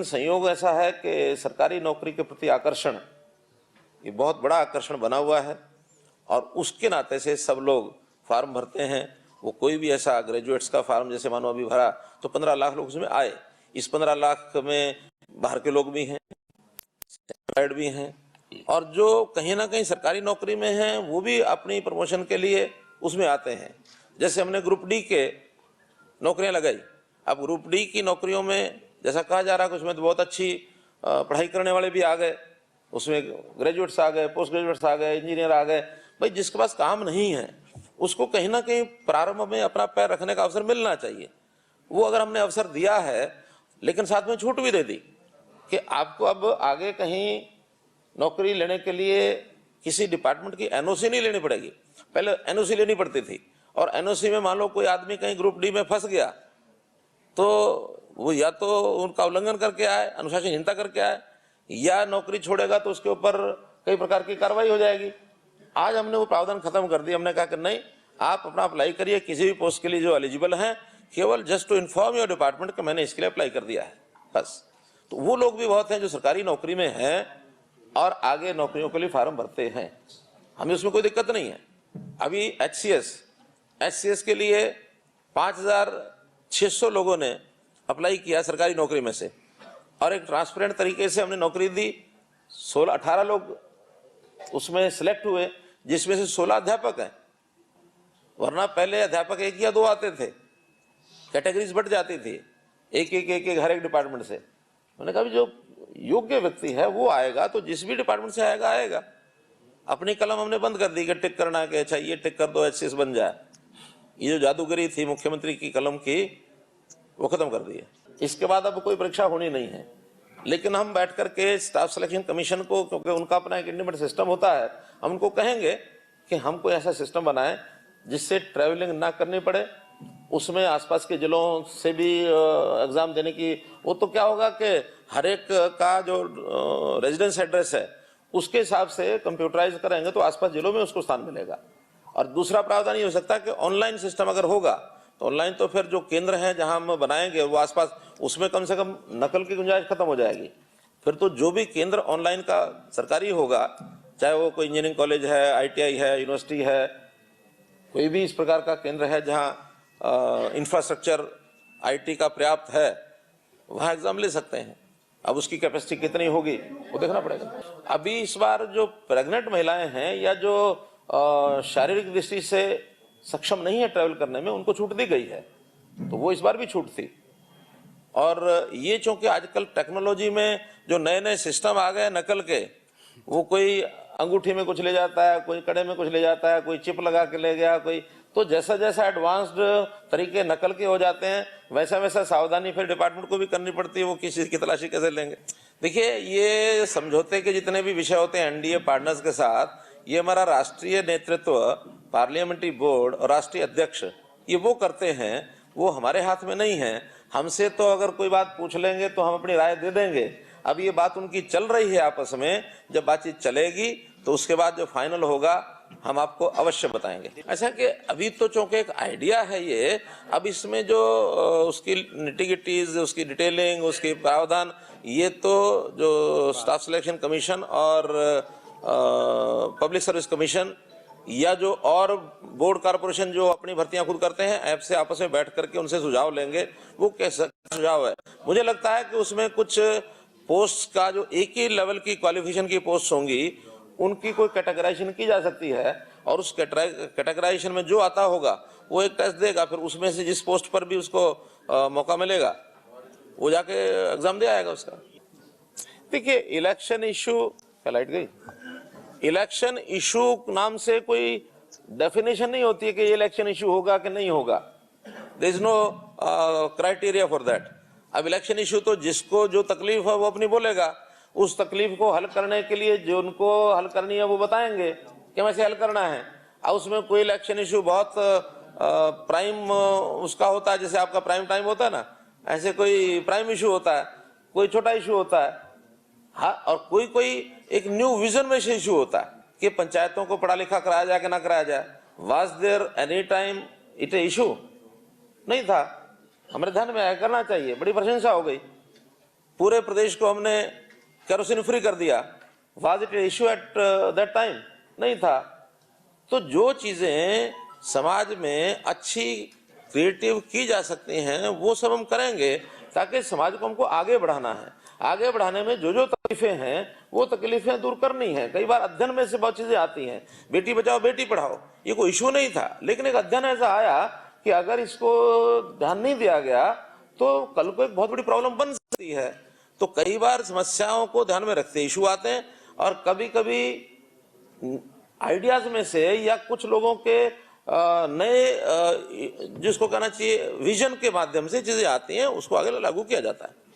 संयोग ऐसा है कि सरकारी नौकरी के प्रति आकर्षण ये बहुत बड़ा आकर्षण बना हुआ है और उसके नाते से सब लोग फार्म भरते हैं। वो कोई भी ऐसा ग्रेजुएट्स का फार्म जैसे मानो अभी भरा तो 15 लाख लोग उसमें आए। इस 15 लाख में बाहर के लोग भी हैं, भी हैं और जो कहीं ना कहीं सरकारी नौकरी में हैं वो भी अपनी प्रमोशन के लिए उसमें आते हैं। जैसे हमने ग्रुप डी के नौकरियां लगाई। अब ग्रुप डी की नौकरियों में जैसा कहा जा रहा है कि उसमें तो बहुत अच्छी पढ़ाई करने वाले भी आ गए, उसमें ग्रेजुएट्स आ गए, पोस्ट ग्रेजुएट्स आ गए, इंजीनियर आ गए। भाई जिसके पास काम नहीं है उसको कहीं ना कहीं प्रारंभ में अपना पैर रखने का अवसर मिलना चाहिए। वो अगर हमने अवसर दिया है लेकिन साथ में छूट भी दे दी कि आपको अब आगे कहीं नौकरी लेने के लिए किसी डिपार्टमेंट की एनओसी नहीं लेनी पड़ेगी। पहले एनओसी लेनी पड़ती थी और एनओसी में मान लो कोई आदमी कहीं ग्रुप डी में फंस गया तो वो या तो उनका उल्लंघन करके आए, अनुशासनहीनता करके आए, या नौकरी छोड़ेगा तो उसके ऊपर कई प्रकार की कार्रवाई हो जाएगी। आज हमने वो प्रावधान खत्म कर दिया। हमने कहा कि नहीं, आप अपना अप्लाई करिए किसी भी पोस्ट के लिए जो एलिजिबल हैं, केवल just to inform your department कि मैंने इसके लिए अप्लाई कर दिया है, बस। तो वो लोग भी बहुत हैं जो सरकारी नौकरी में हैं और आगे नौकरियों के लिए फार्म भरते हैं, हमें उसमें कोई दिक्कत नहीं है। अभी एचसीएस के लिए 5,600 लोगों ने अप्लाई किया सरकारी नौकरी में से और एक ट्रांसपेरेंट तरीके से हमने नौकरी दी। 18 लोग उसमें सिलेक्ट हुए जिसमें से 16 अध्यापक हैं, वरना पहले अध्यापक 1 या 2 आते थे, कैटेगरीज बढ़ जाती थी, एक हर एक डिपार्टमेंट से। मैंने कहा जो योग्य व्यक्ति है वो आएगा तो जिस भी डिपार्टमेंट से आएगा। अपनी कलम हमने बंद कर दी कि टिक करना कि अच्छा ये टिक कर दो एचसीएस बन जाए। ये जो जादूगरी थी मुख्यमंत्री की कलम की वो खत्म कर दी है। इसके बाद अब कोई परीक्षा होनी नहीं है। लेकिन हम बैठ करके स्टाफ सिलेक्शन कमीशन को, क्योंकि उनका अपना एक इंडिपेंडेंट सिस्टम होता है, हम उनको कहेंगे कि हम कोई ऐसा सिस्टम बनाएं जिससे ट्रैवलिंग ना करनी पड़े, उसमें आसपास के जिलों से भी एग्जाम देने की। वो तो क्या होगा कि हर एक का जो रेजिडेंस एड्रेस है उसके हिसाब से कंप्यूटराइज करेंगे तो आसपास जिलों में उसको स्थान मिलेगा। और दूसरा प्रावधान ये हो सकता है कि ऑनलाइन सिस्टम अगर होगा तो ऑनलाइन तो फिर जो केंद्र हैं जहां हम बनाएंगे वो आसपास, उसमें कम से कम नकल की गुंजाइश खत्म हो जाएगी। फिर तो जो भी केंद्र ऑनलाइन का सरकारी होगा, चाहे वो कोई इंजीनियरिंग कॉलेज है, आईटीआई है, यूनिवर्सिटी है, कोई भी इस प्रकार का केंद्र है जहां इंफ्रास्ट्रक्चर आईटी का पर्याप्त है, वहां एग्जाम ले सकते हैं। अब उसकी कैपेसिटी कितनी होगी वो देखना पड़ेगा। अभी इस बार जो प्रेग्नेंट महिलाएं हैं या जो शारीरिक दृष्टि से सक्षम नहीं है ट्रैवल करने में, उनको छूट दी गई है, तो वो इस बार भी छूट थी। और ये चूंकि आजकल टेक्नोलॉजी में जो नए नए सिस्टम आ गए नकल के, वो कोई अंगूठी में कुछ ले जाता है, कोई कड़े में कुछ ले जाता है, कोई चिप लगा के ले गया, कोई तो जैसा जैसा एडवांस्ड तरीके नकल के हो जाते हैं वैसा वैसा सावधानी फिर डिपार्टमेंट को भी करनी पड़ती है। वो किसी की तलाशी कैसे लेंगे। देखिए, ये समझौते के जितने भी विषय होते हैं एनडीए पार्टनर्स के साथ, ये हमारा राष्ट्रीय नेतृत्व, पार्लियामेंट्री बोर्ड और राष्ट्रीय अध्यक्ष ये वो करते हैं, वो हमारे हाथ में नहीं है। हमसे तो अगर कोई बात पूछ लेंगे तो हम अपनी राय दे देंगे। अब ये बात उनकी चल रही है आपस में, जब बातचीत चलेगी तो उसके बाद जो फाइनल होगा हम आपको अवश्य बताएंगे। ऐसा कि अभी तो चूंकि एक आइडिया है ये, अब इसमें जो उसकी निटिगिटीज, उसकी डिटेलिंग, उसकी प्रावधान, ये तो जो स्टाफ सिलेक्शन कमीशन और पब्लिक सर्विस कमीशन या जो और बोर्ड कॉर्पोरेशन जो अपनी भर्तियां खुद करते हैं, ऐप से आपस में बैठ करके उनसे सुझाव लेंगे। वो कैसा सुझाव है, मुझे लगता है कि उसमें कुछ पोस्ट का जो एक ही लेवल की क्वालिफिकेशन की पोस्ट होंगी उनकी कोई कैटेगराइजेशन की जा सकती है और उस कैटेगराइजेशन में जो आता होगा वो एक टेस्ट देगा, फिर उसमें से जिस पोस्ट पर भी उसको मौका मिलेगा वो जाके एग्जाम दे आएगा उसका। देखिए, इलेक्शन इशू क्या लाइट गई, इलेक्शन इशू नाम से कोई डेफिनेशन नहीं होती है कि ये इलेक्शन इशू होगा कि नहीं होगा। There is no criteria for that. अब इलेक्शन इशू तो जिसको जो तकलीफ है वो अपनी बोलेगा, उस तकलीफ को हल करने के लिए जो उनको हल करनी है वो बताएंगे कि वैसे हल करना है। और उसमें कोई इलेक्शन इशू बहुत प्राइम उसका होता है, जैसे आपका प्राइम टाइम होता है ना, ऐसे कोई प्राइम इशू होता है, कोई छोटा इशू होता है। हाँ, और कोई एक न्यू विजन में से इशू होता है कि पंचायतों को पढ़ा लिखा कराया जाए कि ना कराया जाए। Was there any time it a issue? नहीं था, हमारे ध्यान में आया करना चाहिए, बड़ी प्रशंसा हो गई। पूरे प्रदेश को हमने केरोसिन फ्री कर दिया। Was it issue at that time? नहीं था। तो जो चीजें समाज में अच्छी क्रिएटिव की जा सकती हैं वो सब हम करेंगे, ताकि समाज को हमको आगे बढ़ाना है। आगे बढ़ाने में जो जो तकलीफें हैं वो तकलीफें दूर करनी है। कई बार अध्ययन में से बहुत चीजें आती हैं, बेटी बचाओ बेटी पढ़ाओ ये कोई इशू नहीं था, लेकिन एक अध्ययन ऐसा आया कि अगर इसको ध्यान नहीं दिया गया तो कल को एक बहुत बड़ी प्रॉब्लम बन सकती है। तो कई बार समस्याओं को ध्यान में रखते इशू आते हैं, और कभी कभी आइडियाज में से या कुछ लोगों के नए जिसको कहना चाहिए विजन के माध्यम से चीजें आती हैं, उसको आगे लागू किया जाता है।